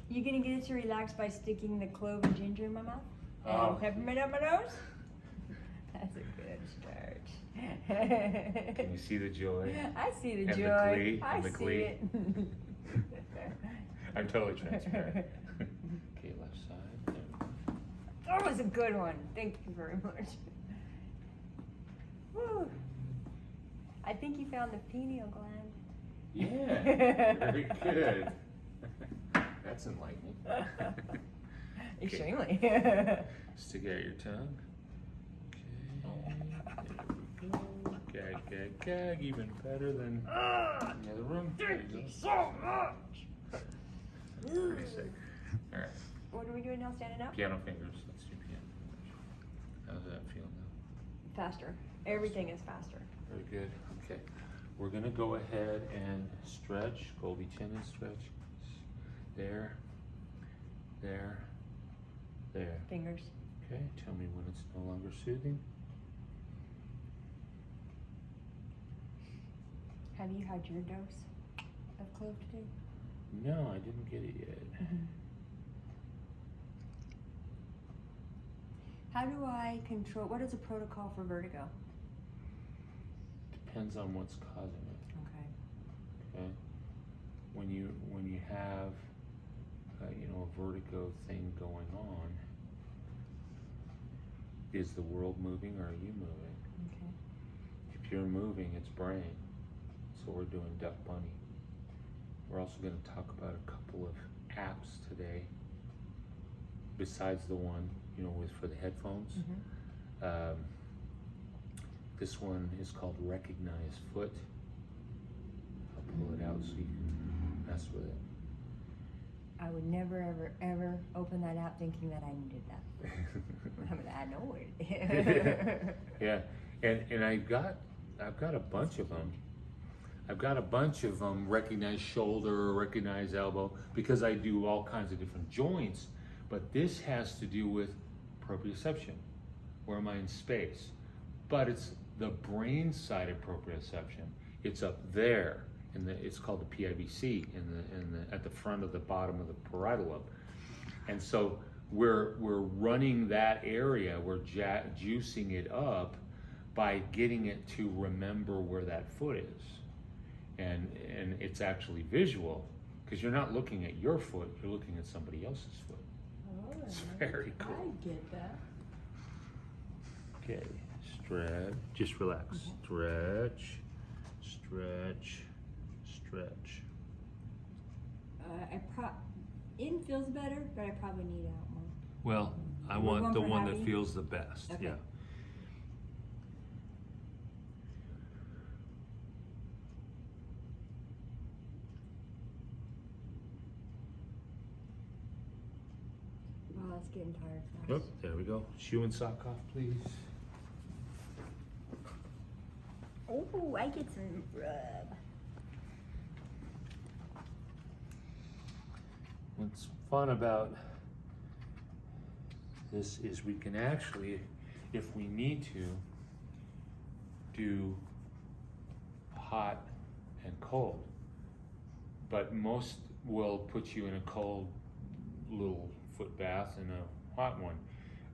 You gonna get it to relax by sticking the clove and ginger in my mouth? Oh. And peppermint up my nose? That's a good start. Can you see the joy? I see the And the joy. glee, I and the see glee. it. I'm totally transparent. Okay, left side. There we go. That was a good one. Thank you very much. Woo. I think you found the pineal gland. Yeah, very good. That's enlightening. Extremely. Stick out your tongue. Okay, there we go. Gag, gag, gag, even better than the other room. There you go. So much. Pretty sick. All right. What are we doing now? Standing up? Piano fingers. Let's do piano fingers. How does that feel now? Faster. Everything is faster. Very good. Okay. We're gonna go ahead and stretch. Goldie chin and stretch. There. There. There. Fingers. Okay. Tell me when it's no longer soothing. Have you had your dose of clove today? No, I didn't get it yet. How do I control, what is a protocol for vertigo? Depends on what's causing it. Okay. Okay. When you have a vertigo thing going on, is the world moving or are you moving? Okay. If you're moving, it's brain. So we're doing Duck Bunny. We're also going to talk about a couple of apps today, besides the one with for the headphones. This one is called Recognize Foot. I'll pull it out so you can mess with it. I would never, ever, ever open that app thinking that I needed that. I mean, I know it. Yeah, and I've got a bunch of them. I've got a bunch of them. Recognize shoulder, recognize elbow, because I do all kinds of different joints. But this has to do with proprioception. Where am I in space? But it's the brain side of proprioception. It's up there. It's called the PIBC at the front of the bottom of the parietal lobe, and so we're running that area. We're juicing it up by getting it to remember where that foot is, and it's actually visual because you're not looking at your foot. You're looking at somebody else's foot. Oh, It's very cool. I get that. Okay, stretch. Just relax. Stretch, stretch. Stretch. In feels better, but I probably need out more. Well, I We're want going the for one happy? that feels the best. Okay. Yeah. Wow, it's getting tired fast. Oh, there we go. Shoe and sock off, please. Oh, I get some rub. What's fun about this is we can actually, if we need to, do hot and cold. But most will put you in a cold little foot bath and a hot one.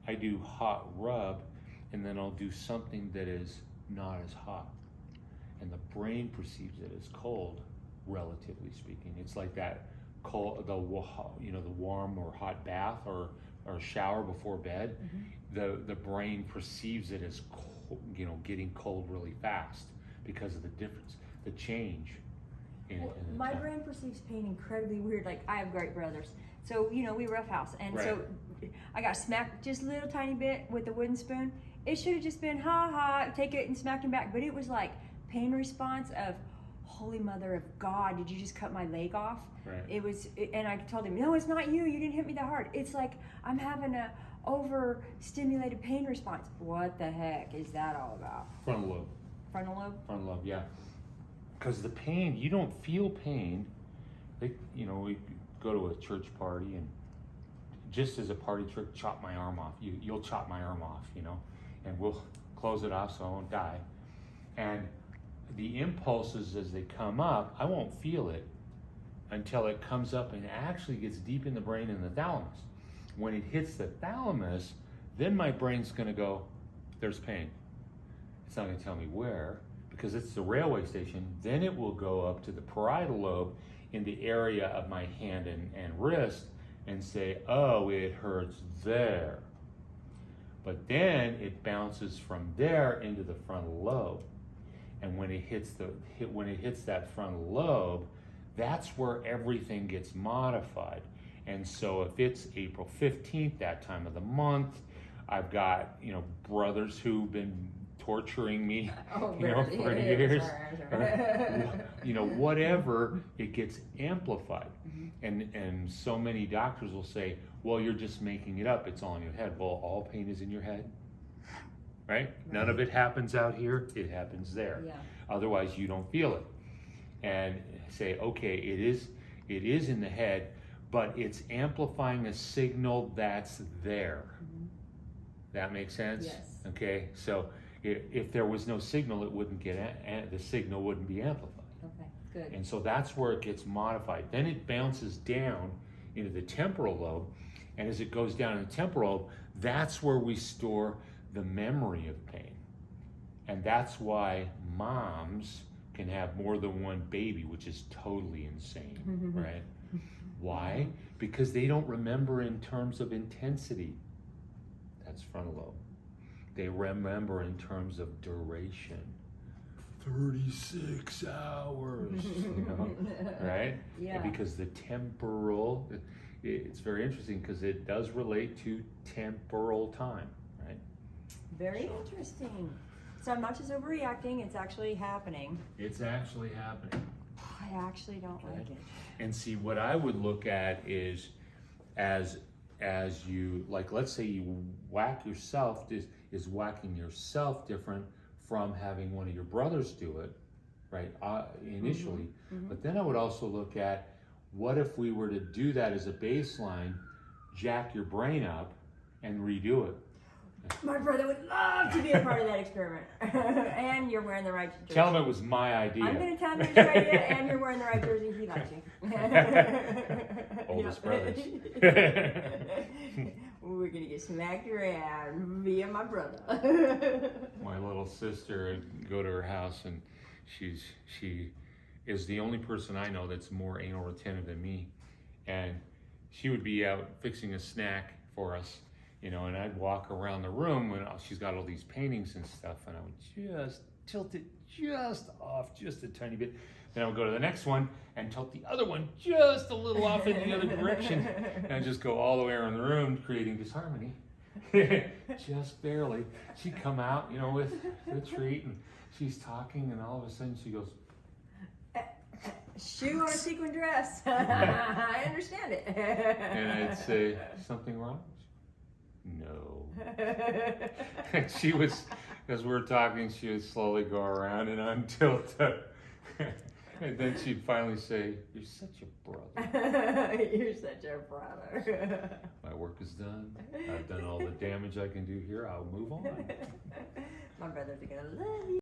I do hot rub, and then I'll do something that is not as hot. And the brain perceives it as cold, relatively speaking. It's like that cold, the warm or hot bath or shower before bed. The brain perceives it as cold, getting cold really fast because of the difference, the change. In the My time. brain perceives pain incredibly weird. Like, I have great brothers, so we roughhouse, and Right. so I got smacked just a little tiny bit with the wooden spoon. It should have just been take it and smack him back, but it was like pain response of, holy mother of God, did you just cut my leg off? Right. And I told him, no, it's not you didn't hit me that hard. It's like I'm having a overstimulated pain response. What the heck is that all about? Frontal lobe. Frontal lobe? Frontal lobe, yeah. Because the pain, you don't feel pain. We go to a church party and just as a party trick, chop my arm off. You'll chop my arm off, and we'll close it off so I won't die. And the impulses as they come up, I won't feel it until it comes up and actually gets deep in the brain in the thalamus. When it hits the thalamus, then my brain's gonna go, there's pain. It's not gonna tell me where, because it's the railway station. Then it will go up to the parietal lobe in the area of my hand and wrist and say, oh, it hurts there. But then it bounces from there into the frontal lobe. And when it hits that frontal lobe, that's where everything gets modified. And so if it's April 15th, that time of the month, I've got, brothers who've been torturing me, for years, or, whatever, it gets amplified. And so many doctors will say, well, you're just making it up. It's all in your head. Well, all pain is in your head, right? None of it happens out here. It happens there. Yeah. Otherwise, you don't feel it. And say, okay, it is in the head, but it's amplifying a signal that's there. That makes sense? Yes. Okay, so if there was no signal, it wouldn't the signal wouldn't be amplified. Okay, good. And so that's where it gets modified. Then it bounces down into the temporal lobe, and as it goes down in the temporal lobe, that's where we store the memory of pain. And that's why moms can have more than one baby, which is totally insane, right? Why? Because they don't remember in terms of intensity. That's frontal lobe. They remember in terms of duration. 36 hours, right? Yeah. Because the temporal, it's very interesting because it does relate to temporal time, right? Very interesting. So I'm not just overreacting, it's actually happening. It's actually happening. I actually don't like it. And see, what I would look at is as you, like, let's say you whack yourself, is whacking yourself different from having one of your brothers do it, right, initially. But then I would also look at, what if we were to do that as a baseline, jack your brain up, and redo it? My brother would love to be a part of that experiment. And you're wearing the right jersey. Tell him it was my idea. I'm going to tell him it's your idea, and you're wearing the right jersey. He likes you. Oldest brothers. We're going to get smacked around via my brother. My little sister, I'd go to her house, and she is the only person I know that's more anal retentive than me. And she would be out fixing a snack for us, and I'd walk around the room when she's got all these paintings and stuff, and I would just tilt it just off, just a tiny bit. Then I would go to the next one and tilt the other one just a little off in the other direction, and I'd just go all the way around the room, creating disharmony, just barely. She'd come out, with a treat, and she's talking, and all of a sudden she goes, shoe on a sequin dress. I understand it. And I'd say, something wrong? No. And she was, as we were talking, she would slowly go around and untilt her. And then she'd finally say, you're such a brother. You're such a brother. My work is done. I've done all the damage I can do here. I'll move on. My brothers are going to love you.